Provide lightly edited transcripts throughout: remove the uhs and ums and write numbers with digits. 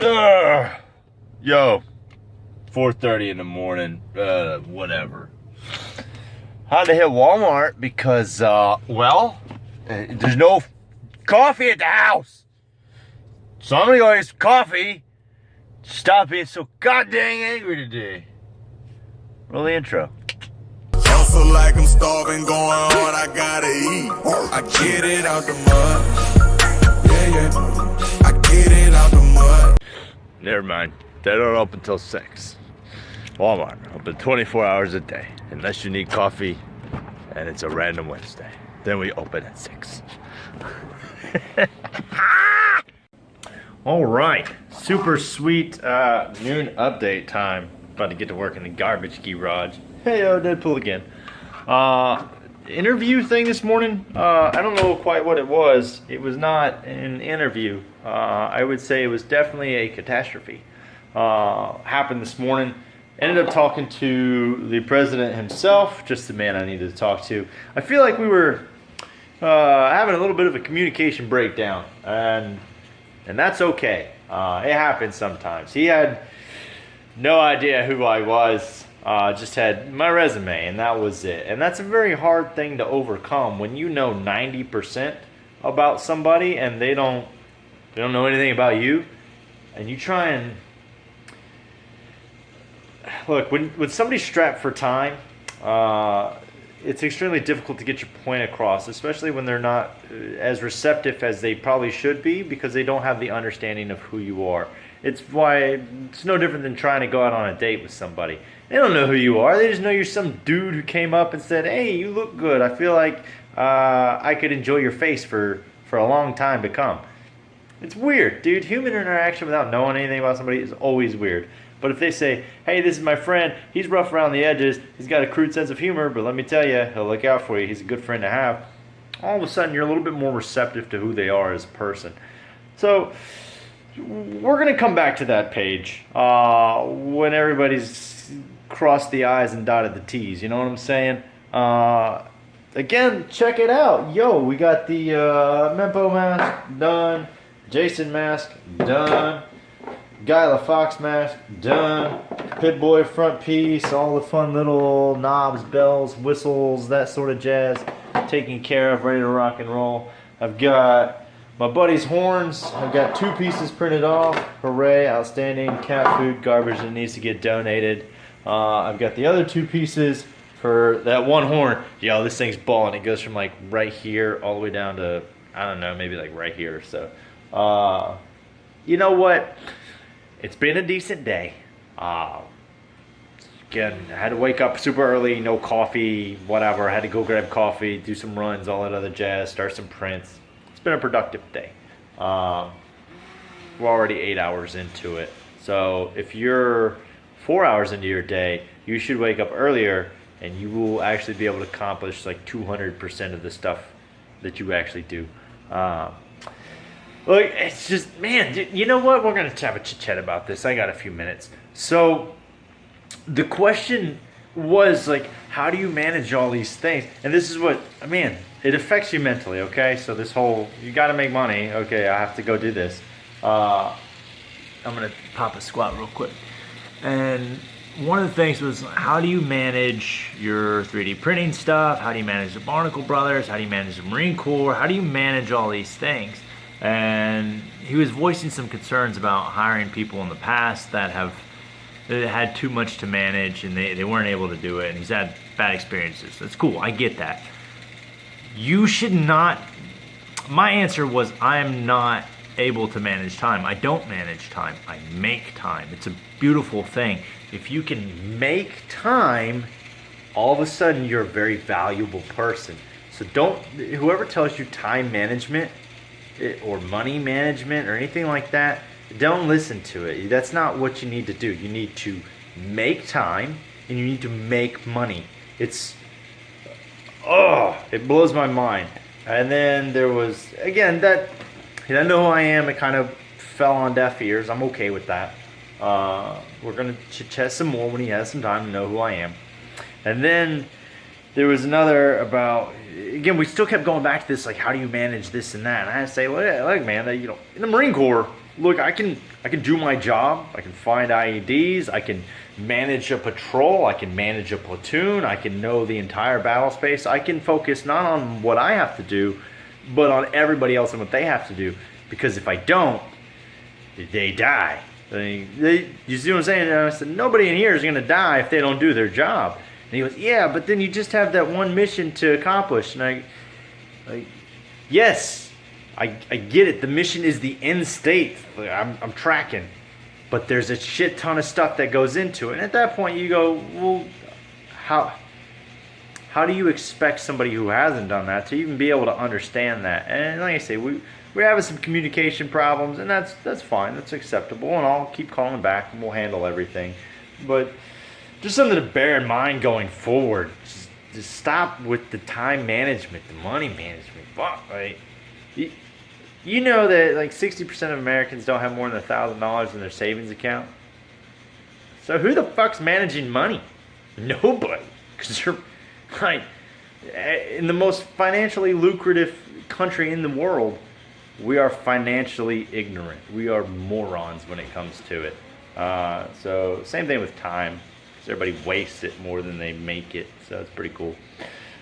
Yo, 4:30 in the morning, whatever. Had to hit Walmart because, there's no coffee at the house. So I'm gonna go get some coffee. Stop being so goddamn angry today. Roll the intro. Hustle like I'm starving, going hard, I gotta eat. I get it out the mud. Yeah. I get it out the mud. Never mind. They don't open till 6. Walmart open 24 hours a day. Unless you need coffee and it's a random Wednesday. Then we open at 6. All right. Super sweet noon update time. About to get to work in the garbage garage. Hey, Deadpool again. Interview thing this morning. I don't know quite what it was. It was not an interview. I would say it was definitely a catastrophe. Happened this morning. Ended up talking to the president himself, just the man I needed to talk to. I feel like we were having a little bit of a communication breakdown, and that's okay. It happens sometimes. He had no idea who I was. Just had my resume, and that was it. And that's a very hard thing to overcome when you know 90% about somebody and they don't know anything about you, and you try and look when somebody's strapped for time. It's extremely difficult to get your point across, especially when they're not as receptive as they probably should be because they don't have the understanding of who you are. It's no different than trying to go out on a date with somebody. They don't know who you are. They just know you're some dude who came up and said, "Hey, you look good. I feel like I could enjoy your face for a long time to come." It's weird, dude. Human interaction without knowing anything about somebody is always weird. But if they say, "Hey, this is my friend. He's rough around the edges. He's got a crude sense of humor, but let me tell you, he'll look out for you. He's a good friend to have." All of a sudden, you're a little bit more receptive to who they are as a person. So we're going to come back to that page when everybody's crossed the I's and dotted the T's. You know what I'm saying? Again, check it out. Yo, we got the Mempo mask done. Jason mask done. Guy LaFox mask done. Pit-Boy front piece. All the fun little knobs, bells, whistles, that sort of jazz. Taken care of, ready to rock and roll. I've got my buddy's horns. I've got 2 pieces printed off. Hooray, outstanding. Cat food, garbage that needs to get donated. I've got the other 2 pieces for that one horn. Yo, this thing's balling. It goes from like right here all the way down to, I don't know, maybe like right here. So, you know what? It's been a decent day. Again, I had to wake up super early, no coffee, whatever. I had to go grab coffee, do some runs, all that other jazz, start some prints. It's been a productive day. We're already 8 hours into it. So if you're 4 hours into your day, you should wake up earlier and you will actually be able to accomplish like 200% of the stuff that you actually do. Look, it's just, man, you know what? We're going to have a chit-chat about this. I got a few minutes. So the question was like, how do you manage all these things? And this is what, man, it affects you mentally, okay? So this whole, you got to make money. Okay, I have to go do this. I'm going to pop a squat real quick. And one of the things was, how do you manage your 3D printing stuff? How do you manage the Barnacle Brothers? How do you manage the Marine Corps? How do you manage all these things? And he was voicing some concerns about hiring people in the past that had too much to manage and they weren't able to do it, and he's had bad experiences. That's cool, I get that. You should not, my answer was, I am not able to manage time. I don't manage time, I make time. It's a beautiful thing. If you can make time, all of a sudden you're a very valuable person. So whoever tells you time management or money management or anything like that, don't listen to it. That's not what you need to do. You need to make time and you need to make money. It blows my mind. And then there was, again, that he doesn't know who I am. It kind of fell on deaf ears. I'm okay with that. We're going to chit-chat some more when he has some time to know who I am. And then there was another about, again, we still kept going back to this, like, how do you manage this and that? And I had to say, look, man, in the Marine Corps, look, I can do my job. I can find IEDs. I can manage a patrol. I can manage a platoon. I can know the entire battle space. I can focus not on what I have to do, but on everybody else and what they have to do. Because if I don't, they die. You see what I'm saying? And I said, nobody in here is going to die if they don't do their job. And he goes, yeah, but then you just have that one mission to accomplish. And yes, I get it. The mission is the end state. I'm tracking. But there's a shit ton of stuff that goes into it. And at that point, you go, well, how do you expect somebody who hasn't done that to even be able to understand that? And like I say, we're having some communication problems, and that's fine. That's acceptable, and I'll keep calling back, and we'll handle everything. But just something to bear in mind going forward. Just stop with the time management, the money management. Fuck, right? You know that like 60% of Americans don't have more than $1,000 in their savings account. So who the fuck's managing money? Nobody. Because you're like in the most financially lucrative country in the world. We are financially ignorant. We are morons when it comes to it. So same thing with time. Everybody wastes it more than they make it. So it's pretty cool.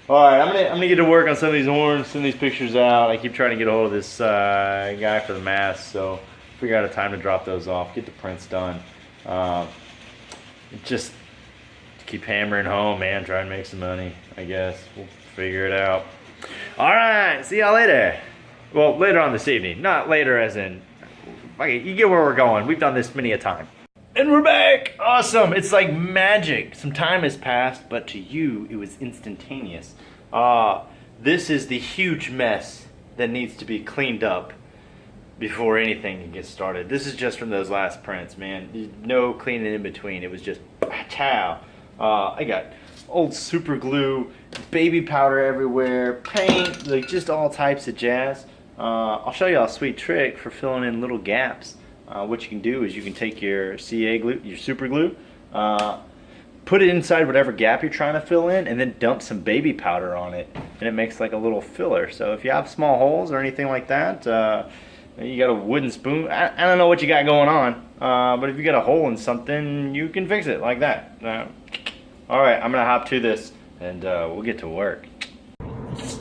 All right, I'm gonna get to work on some of these horns, send these pictures out. I keep trying to get a hold of this guy for the mask, so figure out a time to drop those off, get the prints done. Just keep hammering home, man. Try and make some money. I guess we'll figure it out. All right, see y'all later. Well, later on this evening. Not later as in, okay, you get where we're going. We've done this many a time. And we're back! Awesome! It's like magic. Some time has passed, but to you, it was instantaneous. This is the huge mess that needs to be cleaned up before anything can get started. This is just from those last prints, man. No cleaning in between. It was just chow. I got old super glue, baby powder everywhere, paint, like just all types of jazz. I'll show you a sweet trick for filling in little gaps. What you can do is you can take your CA glue, your super glue, put it inside whatever gap you're trying to fill in, and then dump some baby powder on it, and it makes like a little filler. So if you have small holes or anything like that, you got a wooden spoon. I don't know what you got going on, but if you got a hole in something, you can fix it like that. All right, I'm gonna hop to this, and we'll get to work.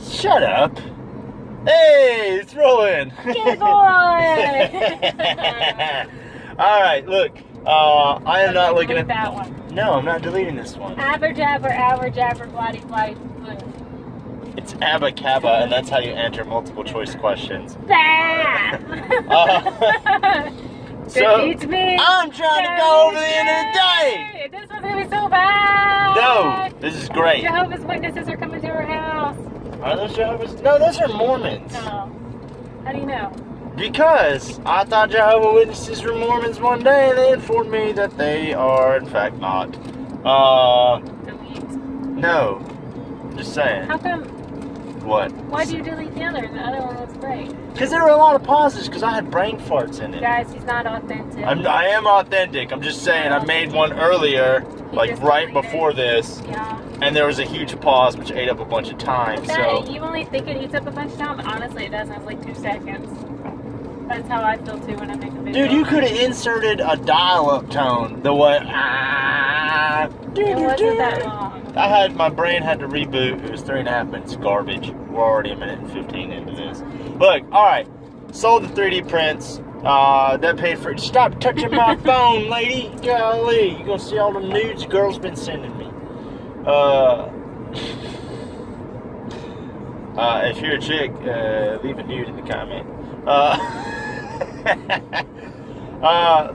Shut up. Hey, it's rolling. Good boy. All right, look. I am not looking at that one. No, I'm not deleting this one. Aber jabber, bloody blight, blue. It's Abba Cabba, and that's how you answer multiple choice questions. Bam! So Defeats me. I'm trying to go over the end of the day. This was gonna be so bad. No, this is great. Jehovah's Witnesses are coming to our house. Are those Jehovah's? No, those are Mormons. Oh. How do you know? Because I thought Jehovah's Witnesses were Mormons one day, and they informed me that they are, in fact, not. Delete. No. Just saying. How come? What? Why do you delete the other? The other one was great. Because there were a lot of pauses, because I had brain farts in it. Guys, he's not authentic. I am authentic. I'm just saying, I made one earlier, like right before this, Yeah. and there was a huge pause, which ate up a bunch of time, so... You only think it eats up a bunch of time, but honestly it doesn't. It's like 2 seconds. That's how I feel too when I make a video. Dude, you could have inserted a dial-up tone, the way... It wasn't that long. My brain had to reboot. It was 3.5 minutes garbage. We're already 1:15 into this. Look, alright. Sold the 3D prints. That paid for it. Stop touching my phone, lady. Golly. You're gonna see all the nudes girls been sending me. If you're a chick, leave a nude in the comment.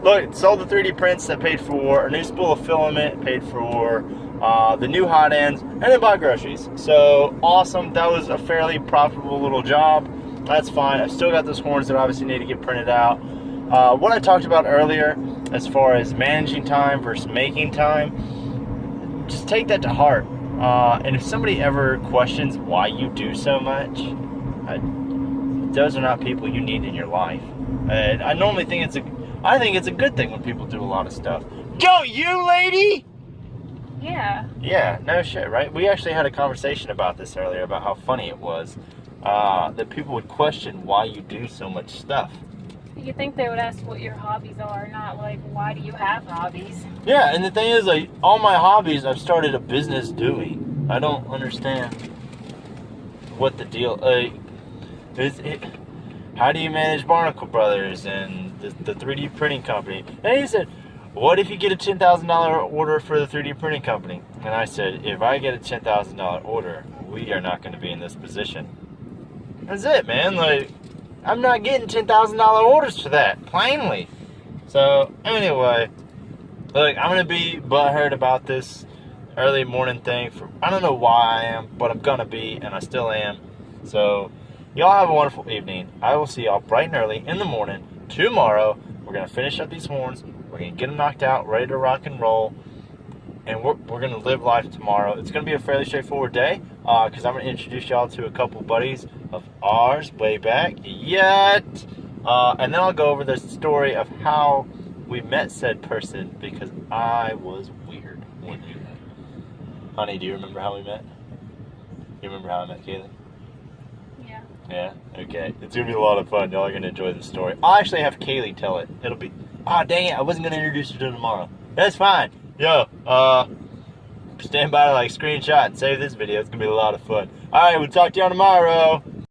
Look, sold the 3D prints. That paid for a new spool of filament. Paid for the new hot ends, and then buy groceries. So awesome. That was a fairly profitable little job. That's fine. I've still got those horns that obviously need to get printed out. What I talked about earlier, as far as managing time versus making time, just take that to heart. And if somebody ever questions why you do so much, those are not people you need in your life. And I normally think I think it's a good thing when people do a lot of stuff. Don't you, lady? Yeah. Yeah, no shit, right? We actually had a conversation about this earlier, about how funny it was that people would question why you do so much stuff. You think they would ask what your hobbies are, not like, why do you have hobbies? Yeah, and the thing is, like, all my hobbies I've started a business doing. I don't understand what the deal, like, how do you manage Barnacle Brothers and the 3D printing company? And he said, what if you get a $10,000 order for the 3D printing company? And I said, if I get a $10,000 order, we are not going to be in this position. That's it, man. Like, I'm not getting $10,000 orders for that, plainly. So, anyway, look, I'm going to be butthurt about this early morning thing. I don't know why I am, but I'm going to be, and I still am. So, y'all have a wonderful evening. I will see y'all bright and early in the morning tomorrow. We're going to finish up these horns. We're going to get them knocked out, ready to rock and roll. And we're going to live life tomorrow. It's going to be a fairly straightforward day because I'm going to introduce y'all to a couple buddies of ours way back yet. And then I'll go over the story of how we met said person because I was weird when we met. Honey, do you remember how we met? You remember how I met Kaylee? Yeah. Yeah? Okay. It's going to be a lot of fun. Y'all are going to enjoy the story. I'll actually have Kaylee tell it. It'll be... dang it. I wasn't going to introduce her to tomorrow. That's fine. Yo, stand by to like screenshot and save this video. It's going to be a lot of fun. Alright, we'll talk to y'all tomorrow.